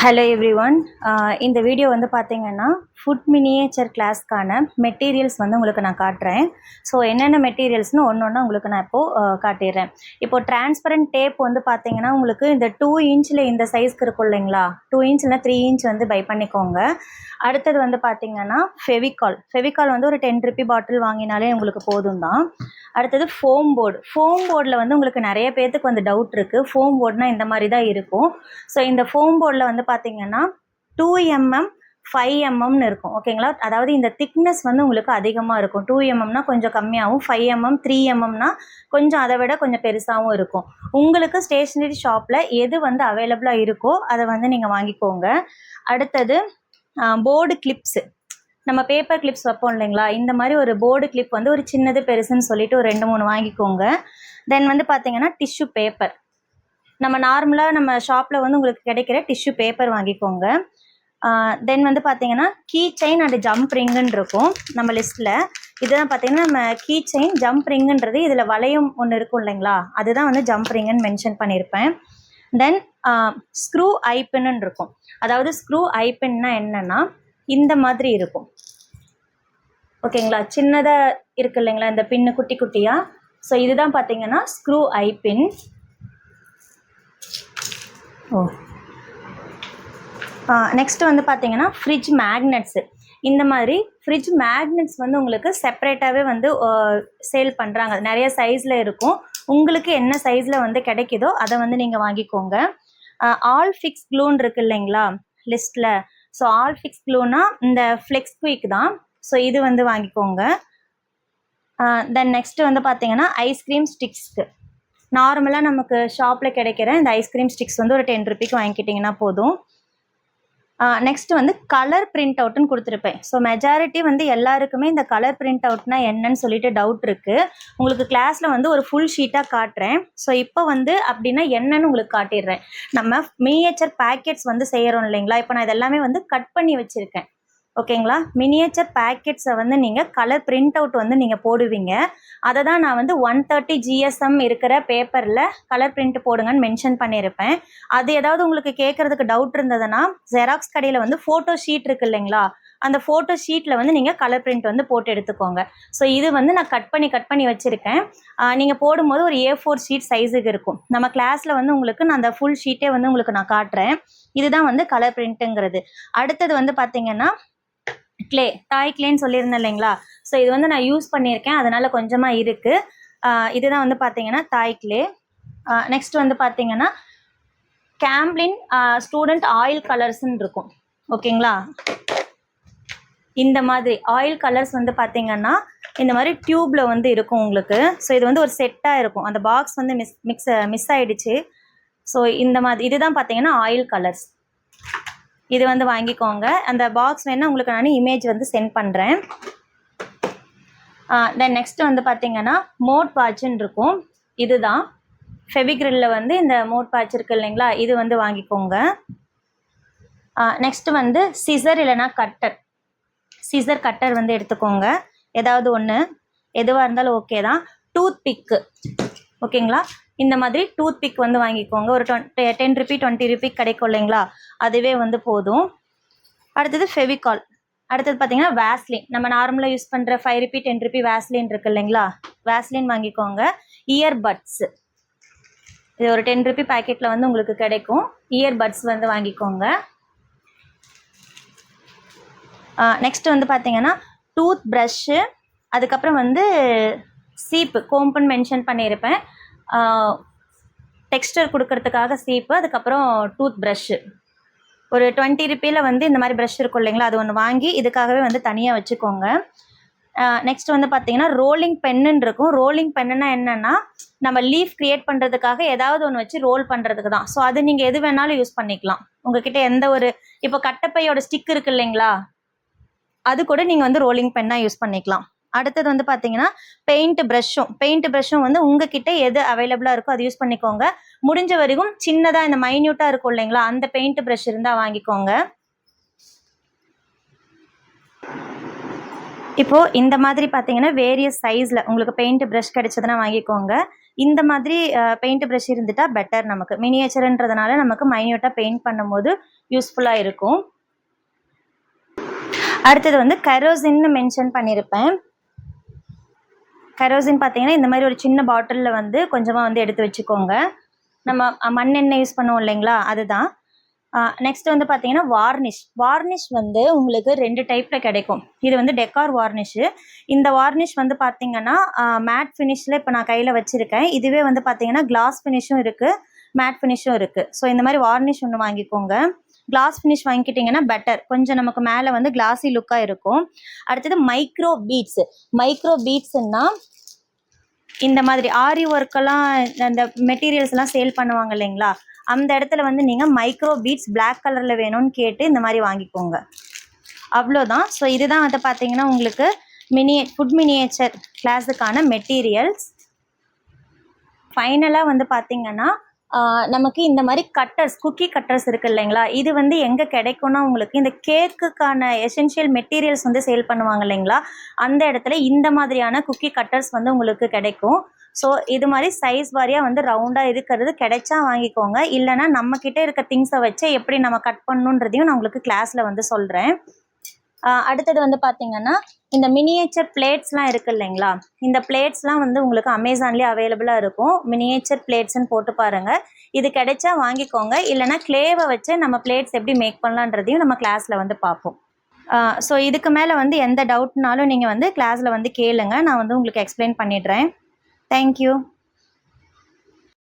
Hello everyone. இந்த video வந்து பார்த்தீங்கன்னா ஃபுட் மினியேச்சர் கிளாஸ்க்கான மெட்டீரியல்ஸ் வந்து உங்களுக்கு நான் காட்டுறேன். ஸோ என்னென்ன மெட்டீரியல்ஸ்னு ஒன்று ஒன்றா உங்களுக்கு நான் இப்போது காட்டிடுறேன். இப்போது டிரான்ஸ்பரண்ட் டேப் வந்து பார்த்தீங்கன்னா உங்களுக்கு இந்த 2 இன்ச்சில் இந்த சைஸ்க்கு இருக்கும் இல்லைங்களா, 2 இன்ச் இல்லை 3 இன்ச் வந்து பை பண்ணிக்கோங்க. அடுத்தது வந்து பார்த்தீங்கன்னா ஃபெவிகால் வந்து ஒரு 10 ரூபி பாட்டில் வாங்கினாலே உங்களுக்கு போதும் தான். அடுத்தது ஃபோம் போர்டில் வந்து உங்களுக்கு நிறைய பேர்த்துக்கு வந்து டவுட் இருக்குது. ஃபோம் போர்டுனா இந்த மாதிரி தான் இருக்கும். ஸோ இந்த ஃபோம் போர்டில் வந்து பார்த்தீங்கன்னா 2 mm 5 mmன்னு இருக்கும். ஓகேங்களா, அதாவது இந்த திக்னஸ் வந்து உங்களுக்கு அதிகமாக இருக்கும். 2 mmனா கொஞ்சம் கம்மியாகவும், 5 mm 3 mmனா கொஞ்சம் அதை விட கொஞ்சம் பெருசாகவும் இருக்கும். உங்களுக்கு ஸ்டேஷ்னரி ஷாப்பில் எது வந்து அவைலபிளாக இருக்கோ அதை வந்து நீங்கள் வாங்கிக்கோங்க. அடுத்தது போர்டு கிளிப்ஸு, நம்ம பேப்பர் கிளிப்ஸ் வைப்போம் இல்லைங்களா, இந்த மாதிரி ஒரு போர்டு கிளிப் வந்து ஒரு சின்னது பெருசுன்னு சொல்லிட்டு ஒரு 2-3 வாங்கிக்கோங்க. தென் வந்து பார்த்தீங்கன்னா டிஷ்யூ பேப்பர், நம்ம நார்மலாக நம்ம ஷாப்பில் வந்து உங்களுக்கு கிடைக்கிற டிஷ்யூ பேப்பர் வாங்கிக்கோங்க. தென் வந்து பார்த்தீங்கன்னா கீ செயின் அண்ட் ஜம்ப் ரிங்குன்னு இருக்கும் நம்ம லிஸ்ட்டில். இதுதான் பார்த்தீங்கன்னா நம்ம கீ செயின் ஜம்ப் ரிங்குன்றது, இதில் வளையம் ஒன்று இருக்கும் இல்லைங்களா, அதுதான் வந்து ஜம்ப் ரிங்குன்னு மென்ஷன் பண்ணியிருப்பேன். தென் ஸ்க்ரூ ஐபின்னு இருக்கும். அதாவது ஸ்க்ரூ ஐபின்னா என்னென்னா இந்த மாதிரி இருக்கும். ஓகேங்களா, சின்னதாக இருக்குது இல்லைங்களா இந்த பின்னு குட்டி குட்டியாக. ஸோ இதுதான் பார்த்தீங்கன்னா ஸ்க்ரூ ஐபின். நெக்ஸ்ட்டு வந்து பார்த்தீங்கன்னா ஃப்ரிட்ஜ் மேக்னெட்ஸு. இந்த மாதிரி ஃப்ரிட்ஜ் மேக்னெட்ஸ் வந்து உங்களுக்கு செப்பரேட்டாகவே வந்து சேல் பண்ணுறாங்க. நிறைய சைஸில் இருக்கும். உங்களுக்கு என்ன சைஸில் வந்து கிடைக்குதோ அதை வந்து நீங்கள் வாங்கிக்கோங்க. ஆல் ஃபிக்ஸ் க்ளூன்னு இருக்குது இல்லைங்களா லிஸ்ட்டில். ஸோ ஆல் ஃபிக்ஸ் க்ளூனா இந்த ஃப்ளெக்ஸ் குயிக் தான். ஸோ இது வந்து வாங்கிக்கோங்க. தென் நெக்ஸ்ட்டு வந்து பார்த்தீங்கன்னா ஐஸ்கிரீம் ஸ்டிக்ஸ்க்கு, நார்மலாக நமக்கு ஷாப்பில் கிடைக்கிற இந்த ஐஸ்கிரீம் ஸ்டிக்ஸ் வந்து ஒரு 10 ரூபிக்கு வாங்கிக்கிட்டிங்கன்னா போதும். நெக்ஸ்ட்டு வந்து கலர் பிரிண்ட் அவுட்டுன்னு கொடுத்துருப்பேன். ஸோ மெஜாரிட்டி வந்து எல்லாருக்குமே இந்த கலர் பிரிண்ட் அவுட்னா என்னன்னு சொல்லிட்டு டவுட் இருக்குது. உங்களுக்கு கிளாஸில் வந்து ஒரு ஃபுல் ஷீட்டாக காட்டுறேன். ஸோ இப்போ வந்து அப்படின்னா என்னன்னு உங்களுக்கு காட்டிடுறேன். நம்ம மினியேச்சர் பேக்கெட்ஸ் வந்து செய்கிறோம் இல்லைங்களா, இப்போ நான் இதெல்லாமே வந்து கட் பண்ணி வச்சுருக்கேன். ஓகேங்களா, மினியேச்சர் பேக்கெட்ஸை வந்து நீங்கள் கலர் பிரிண்ட் அவுட் வந்து நீங்கள் போடுவீங்க. அதை தான் நான் வந்து 130 GSM இருக்கிற பேப்பரில் கலர் பிரிண்ட் போடுங்கன்னு மென்ஷன் பண்ணியிருப்பேன். அது ஏதாவது உங்களுக்கு கேட்குறதுக்கு டவுட் இருந்ததுன்னா ஜெராக்ஸ் கடையில் வந்து ஃபோட்டோ ஷீட் இருக்குது இல்லைங்களா, அந்த ஃபோட்டோ ஷீட்டில் வந்து நீங்கள் கலர் பிரிண்ட் வந்து போட்டு எடுத்துக்கோங்க. ஸோ இது வந்து நான் கட் பண்ணி வச்சுருக்கேன். நீங்கள் போடும்போது ஒரு A4 ஷீட் சைஸுக்கு இருக்கும். நம்ம கிளாஸில் வந்து உங்களுக்கு நான் அந்த ஃபுல் ஷீட்டே வந்து உங்களுக்கு நான் காட்டுறேன். இதுதான் வந்து கலர் பிரிண்ட்டுங்கிறது. அடுத்தது வந்து பார்த்தீங்கன்னா டாய் கிளேன்னு சொல்லியிருந்தேன் இல்லைங்களா. ஸோ இது வந்து நான் யூஸ் பண்ணியிருக்கேன், அதனால் கொஞ்சமாக இருக்குது. இதுதான் வந்து பார்த்தீங்கன்னா டாய் கிளே. நெக்ஸ்ட் வந்து பார்த்தீங்கன்னா கேம்ப்ளின் ஸ்டூடெண்ட் ஆயில் கலர்ஸ்ன்னு இருக்கும். ஓகேங்களா, இந்த மாதிரி ஆயில் கலர்ஸ் வந்து பார்த்தீங்கன்னா இந்த மாதிரி டியூப்பில் வந்து இருக்கும் உங்களுக்கு. ஸோ இது வந்து ஒரு செட்டாக இருக்கும். அந்த பாக்ஸ் வந்து மிஸ் ஆகிடுச்சு. ஸோ இந்த மாதிரி இதுதான் பார்த்தீங்கன்னா ஆயில் கலர்ஸ். இது வந்து வாங்கிக்கோங்க. அந்த பாக்ஸ் வேணால் உங்களுக்கு நான் இமேஜ் வந்து சென்ட் பண்ணுறேன். தென் நெக்ஸ்ட்டு வந்து பார்த்தீங்கன்னா மோட் பேட்சுன்னு இருக்கும். இதுதான் ஃபெவிக்ரில்லில் வந்து இந்த மோட் பேட்ச் இருக்குது இல்லைங்களா, இது வந்து வாங்கிக்கோங்க. நெக்ஸ்ட்டு வந்து சிசர் இல்லைனா சிசர் கட்டர் வந்து எடுத்துக்கோங்க. ஏதாவது ஒன்று, எதுவாக இருந்தாலும் ஓகே தான். டூத் பிக்கு, ஓகேங்களா, இந்த மாதிரி டூத் பிக் வந்து வாங்கிக்கோங்க. ஒரு 10 ரூபி 20 ரூபி கிடைக்கும் இல்லைங்களா, அதுவே வந்து போதும். அடுத்தது ஃபெவிகால். அடுத்தது பார்த்தீங்கன்னா வேஸ்லின், நம்ம நார்மலாக யூஸ் பண்ணுற 5 ரூபி 10 ரூபி வேஸ்லின் இருக்குது இல்லைங்களா, வேஸ்லின் வாங்கிக்கோங்க. இயர்பட்ஸு, இது ஒரு 10 ரூபி பேக்கெட்டில் வந்து உங்களுக்கு கிடைக்கும். இயர்பட்ஸ் வந்து வாங்கிக்கோங்க. நெக்ஸ்ட் வந்து பார்த்தீங்கன்னா டூத் ப்ரஷ்ஷு, அதுக்கப்புறம் வந்து சீப்பு, கோம்புன்னு மென்ஷன் பண்ணியிருப்பேன். டெக்ஸ்டர் கொடுக்கறதுக்காக சீப்பு, அதுக்கப்புறம் டூத் ப்ரஷ்ஷு ஒரு 20 ரூபியில் வந்து இந்த மாதிரி ப்ரஷ் இருக்கும் இல்லைங்களா, அது ஒன்று வாங்கி இதுக்காகவே வந்து தனியாக வச்சுக்கோங்க. நெக்ஸ்ட் வந்து பார்த்தீங்கன்னா ரோலிங் பென்னுன்னு இருக்கும். ரோலிங் பென்னுன்னா என்னென்னா நம்ம லீஃப் க்ரியேட் பண்ணுறதுக்காக ஏதாவது ஒன்று வச்சு ரோல் பண்ணுறதுக்கு தான். ஸோ அது நீங்கள் எது வேணாலும் யூஸ் பண்ணிக்கலாம். உங்ககிட்ட எந்த ஒரு, இப்போ கட்டப்பையோட ஸ்டிக் இருக்குது இல்லைங்களா, அது கூட நீங்கள் வந்து ரோலிங் பென்னாக யூஸ் பண்ணிக்கலாம். அடுத்தது வந்து பார்த்தீங்கன்னா பெயிண்ட் ப்ரஷ்ஷும் வந்து உங்ககிட்ட எது அவைலபிளாக இருக்கோ அது யூஸ் பண்ணிக்கோங்க. முடிஞ்ச வரைக்கும் சின்னதாக இந்த மைன்யூட்டாக இருக்கும் இல்லைங்களா, அந்த பெயிண்ட் ப்ரஷ் இருந்தால் வாங்கிக்கோங்க. இப்போது இந்த மாதிரி பார்த்தீங்கன்னா வேரியஸ் சைஸில் உங்களுக்கு பெயிண்ட் ப்ரஷ் கிடைச்சதுன்னா வாங்கிக்கோங்க. இந்த மாதிரி பெயிண்ட் ப்ரஷ் இருந்துட்டா பெட்டர். நமக்கு மினியேச்சர்ன்றதுனால நமக்கு மைன்யூட்டாக பெயிண்ட் பண்ணும்போது யூஸ்ஃபுல்லாக இருக்கும். அடுத்தது வந்து கெரோசின்னு மென்ஷன் பண்ணியிருப்பேன். கெரோசின் பார்த்தீங்கன்னா இந்த மாதிரி ஒரு சின்ன பாட்டிலில் வந்து கொஞ்சமாக வந்து எடுத்து வச்சுக்கோங்க. நம்ம மண்ணெண்ணெய் யூஸ் பண்ணுவோம் இல்லைங்களா, அதுதான். நெக்ஸ்ட் வந்து பார்த்தீங்கன்னா வார்னிஷ் வந்து உங்களுக்கு 2 டைப்பில் கிடைக்கும். இது வந்து டெக்கார் வார்னிஷு. இந்த வார்னிஷ் வந்து பார்த்தீங்கன்னா மேட் ஃபினிஷில் இப்போ நான் கையில் வச்சுருக்கேன். இதுவே வந்து பார்த்தீங்கன்னா கிளாஸ் ஃபினிஷும் இருக்குது, மேட் ஃபினிஷும் இருக்குது. ஸோ இந்த மாதிரி வார்னிஷ் ஒன்று வாங்கிக்கோங்க. கிளாஸ் ஃபினிஷ் வாங்கிக்கிட்டிங்கன்னா பெட்டர், கொஞ்சம் நமக்கு மேலே வந்து கிளாஸி லுக்காக இருக்கும். அடுத்தது மைக்ரோ பீட்ஸ்ன்னா இந்த மாதிரி ஆரி ஒர்க்கெல்லாம் அந்த மெட்டீரியல்ஸ்லாம் சேல் பண்ணுவாங்க இல்லைங்களா, அந்த இடத்துல வந்து நீங்கள் மைக்ரோ பீட்ஸ் பிளாக் கலரில் வேணும்னு கேட்டு இந்த மாதிரி வாங்கிக்கோங்க. அவ்வளோதான். ஸோ இதுதான் வந்து பார்த்தீங்கன்னா உங்களுக்கு ஃபுட் மினியேச்சர் கிளாஸுக்கான மெட்டீரியல்ஸ். ஃபைனலாக வந்து பார்த்தீங்கன்னா நமக்கு இந்த மாதிரி குக்கி கட்டர்ஸ் இருக்குது இல்லைங்களா, இது வந்து எங்கே கிடைக்கும்னா உங்களுக்கு இந்த கேக்குக்கான எசென்ஷியல் மெட்டீரியல்ஸ் வந்து சேல் பண்ணுவாங்க இல்லைங்களா, அந்த இடத்துல இந்த மாதிரியான குக்கி கட்டர்ஸ் வந்து உங்களுக்கு கிடைக்கும். ஸோ இது மாதிரி சைஸ் வாரியாக வந்து ரவுண்டாக இருக்கிறது கிடைச்சா வாங்கிக்கோங்க. இல்லைனா நம்மக்கிட்ட இருக்க திங்ஸை வச்சு எப்படி நம்ம கட் பண்ணணுன்றதையும் நான் உங்களுக்கு கிளாஸில் வந்து சொல்கிறேன். அடுத்தது வந்து பார்த்தீங்கன்னா இந்த மினியேச்சர் பிளேட்ஸ்லாம் இருக்குது இல்லைங்களா, இந்த பிளேட்ஸ்லாம் வந்து உங்களுக்கு அமேசான்லேயே அவைலபிளாக இருக்கும். மினியேச்சர் பிளேட்ஸ்ன்னு போட்டு பாருங்கள். இது கிடைச்சா வாங்கிக்கோங்க. இல்லைனா கிளேவை வச்சு நம்ம பிளேட்ஸ் எப்படி மேக் பண்ணலான்றதையும் நம்ம கிளாஸில் வந்து பார்ப்போம். ஸோ இதுக்கு மேலே வந்து எந்த டவுட்னாலும் நீங்கள் வந்து கிளாஸில் வந்து கேளுங்க, நான் வந்து உங்களுக்கு எக்ஸ்பிளைன் பண்ணிடுறேன். தேங்க்யூ.